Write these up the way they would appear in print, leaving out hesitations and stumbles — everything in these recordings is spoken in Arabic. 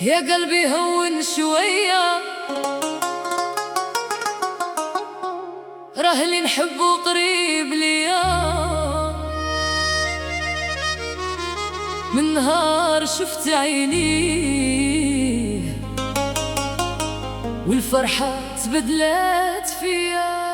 يا قلبي هون شوية، راه اللي نحبه قريب ليا. من نهار شفت عينيه والفرحة تبدلت فيا.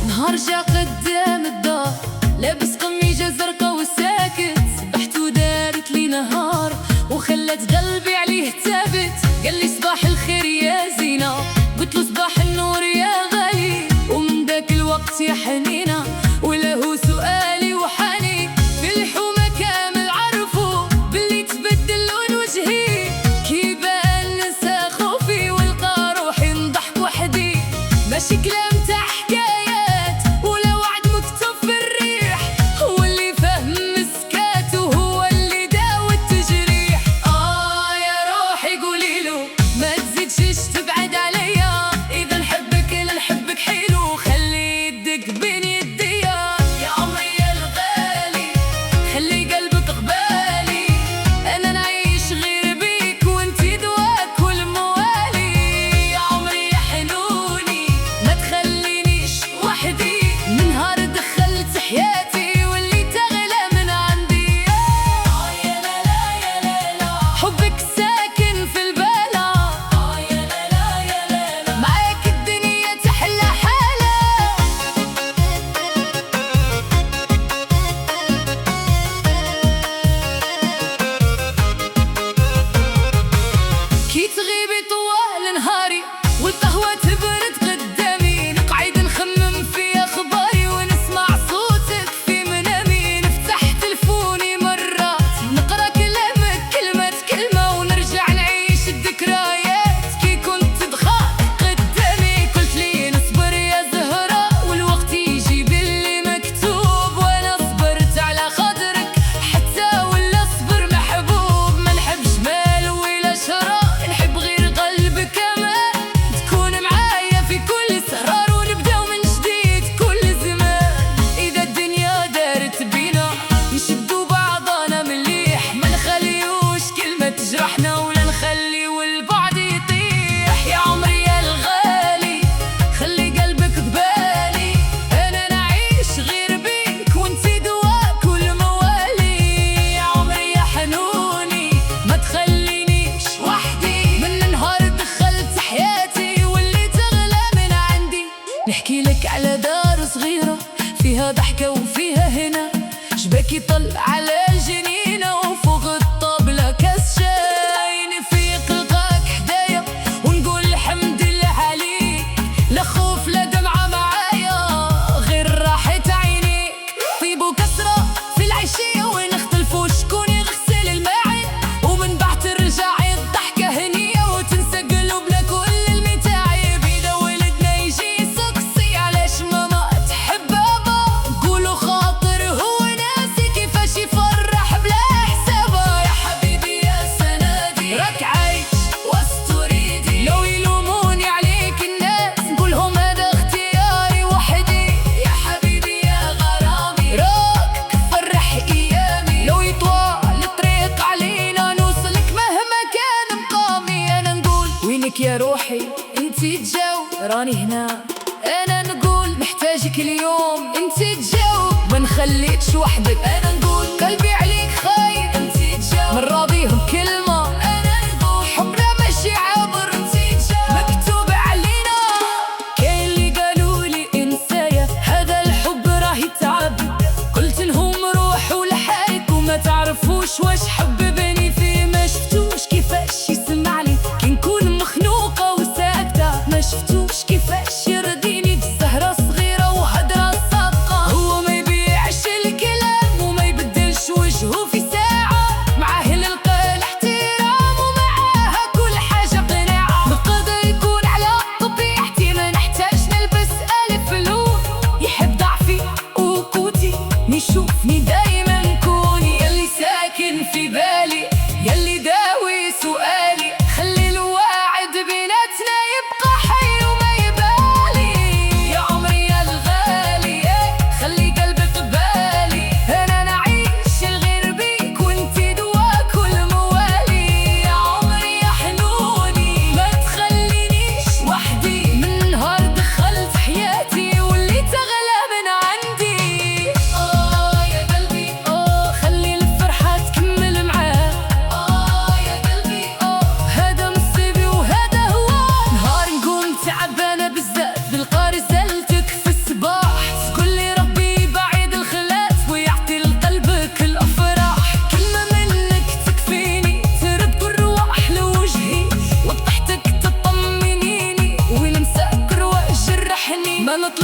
نهار جا قدام الدار لابس قميجة زرقا وساكت، سبحت ودارت لي نهار وخلت قلبي عليه ثابت. قال لي صباح الخير يا زينة، قلت له صباح النور يا غالي. ومن ذاك الوقت يا حنينة وله سؤالي وحني في الحومة كامل عرفوا باللي تبدل لون وجهي. كيبان ننسى خوفي والقى روحي نضحك وحدي، ماشي كلام تاع حكايات ولا وعد مكتوب في الريح. هو اللي فهم مسكاته هو اللي داوى التجريح. يا روحي قولي له ما تزيدش تبعد عليا، إذا نحبك لا نحبك حلو خلي يدك بين يديا. يا عمري يا الغالي خلي قلبك قبالي، أنا نعيش غير بيك وانتي دواك والموالي. يا عمري يا حنوني ما تخلينيش وحدي، من نهار دخلت حياتي واللي تغلى من عندي. يا لا لا يا لا لا حبك ساكن في البلا. يا لا لا يا لا لا معاك الدنيا تحلى حالة. كي تغيبي طوال نهاري والقهوة تبرد قدامي، نقعد نخمم في أخباري ونسمع صوتك في منامي. نفتح تلفوني مرات نقرا كلامك كلمة كلمة ونرجع نعيش الذكريات كي كنت تضحك قدامي. قلت لي نصبر يا زهرة والوقت يجي باللي مكتوب، وانا صبرت على خاطرك حتى ولا صبر محبوب. ما نحب جمال ولا شراء، نحب غير قلبك امان، تكون معايا في كل سهرة ونبداو من جديد كل زمان. إذا الدنيا دارت بينا نشدو بعضنا مليح، ما نخليوش كلمة تجرحنا ولا نخليو البعد يطيح. يا عمري يا الغالي خلي قلبك قبالي، أنا نعيش غير بيك وانتي دواك والموالي. يا عمري يا حنوني ما تخلينيش وحدي، من نهار دخلت حياتي واللي تغلى من عندي. نحكي لك على دار صغيرة فيها ضحكة وفيها هنا، شباك يطل على الجنينة وفوق الطابلة كاس شاي. نفيق لقاك حدايا ونقول الحمد لله عليك، لا خوف لا دمعة معايا غير راحة عينيك. طيب وكسرة في العشية ونختلفوا شكون يغسل الماعن، ومن بعد ترجع الضحكة هنية وتنسى قلوبنا كل المتاعب. إذا ولدنا يجي سكسي علاش ماما تحب بابا، نقولوا خاطر هو ناسي كيفاش يفرح بلا حسابه. يا حبيبي يا سنادي راك عايش وسط وريدي، لو يلوموني عليك الناس نقولهم هذا اختياري وحدي. يا حبيبي يا غرامي راك تفرح ايامي، لو يطول الطريق علينا نوصلك مهما كان مقامي. انا نقول وينك يا روحي انتي تجاوب راني هنا، انا نقول محتاجك اليوم انتي تجاوب ما نخليكش وحدك. انا نقول قلبي عليك خايف انتي تجاوب، من راضيهم كلمة. انا نقول حبنا ماشي عابر انتي تجاوب مكتوب علينا. كاين اللي قالوا لي انسايا هذا الحب راه يتعب، قلت لهم روحوا لحالك وما تعرفوش واش حب بني فيه. ما شفتوش كيفاش يسمع لي كي نكون مخنوقة وساكتة، ما شفتوش كيفاش يرضيني بسهرة صغيرة وهدرة صادقة. هو ما يبيعش الكلام وما يبدلش وجهه في ساعة، معاه نلقى الاحترام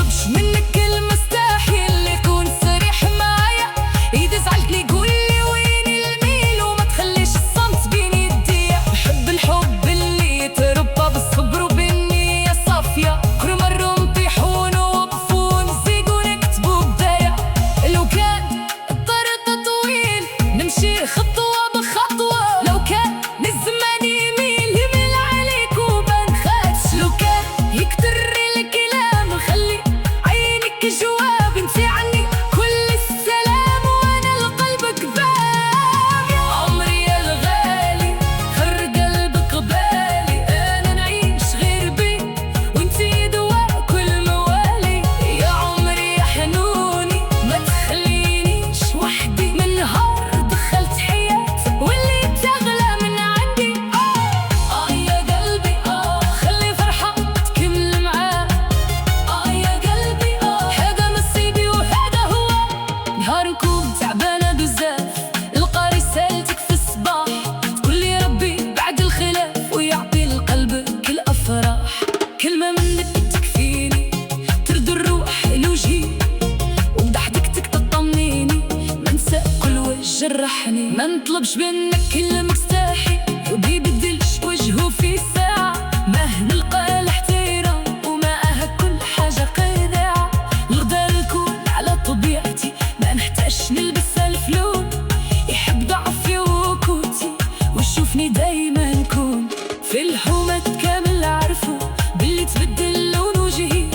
نطلبش منك كلمة استحيل يكون صريح معايا، إذا زعلتني قولي وين الميل وما تخليش الصمت بين يديا. بحب الحب اللي يتربى بالصبر وبالنية صافية، كل مرة نطيحو ونوقفو ونزيقو ونكتبو بداية. لو كان الطريق طويل نمشي خطوة بخطوة، لو كان الزمان يميل عليك وبنخدش، لو كان يكتر الكلام نخلي عينك جواب انتي عني كل السلام وانا لقلبك باب. يا عمري يا الغالي خر قلبك قبالي، انا نعيش غير بيك وانتي دواء كل موالي. يا عمري يا حنوني ما تخلينيش وحدي، من نهار دخلت حياتي واللي تغلى من عندي. يا قلبي خلي فرحة تكمل معاه. يا قلبي هذا نصيبي وهذا هو. نهار نكون تعبانة بزاف نلقى رسالتك في الصباح، تقولي ربي بعد الخلاف ويعطي لقلبك الأفراح. كلمة منك تكفيني ترد الروح لوجهي، وبضحكتك تطمنيني ما ننسى كل وجه جرحني. ما نطلبش منك كلمة مستحيل وبيبدلش وجهه في ساعة، ما نلقى الاحترام ومعها كل حاجة قناعة. نقدر نكون على طبيعتي ما نحتاجش نلبس الفلون، يحب ضعفي وقوتي ويشوفني دايما نكون. في الحومات كامل عرفوا باللي تبدل لون وجهي،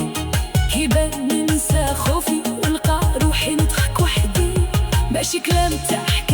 كيبان ننسى خوفي ونلقى روحي نضحك وحدي. ماشي كلام تحت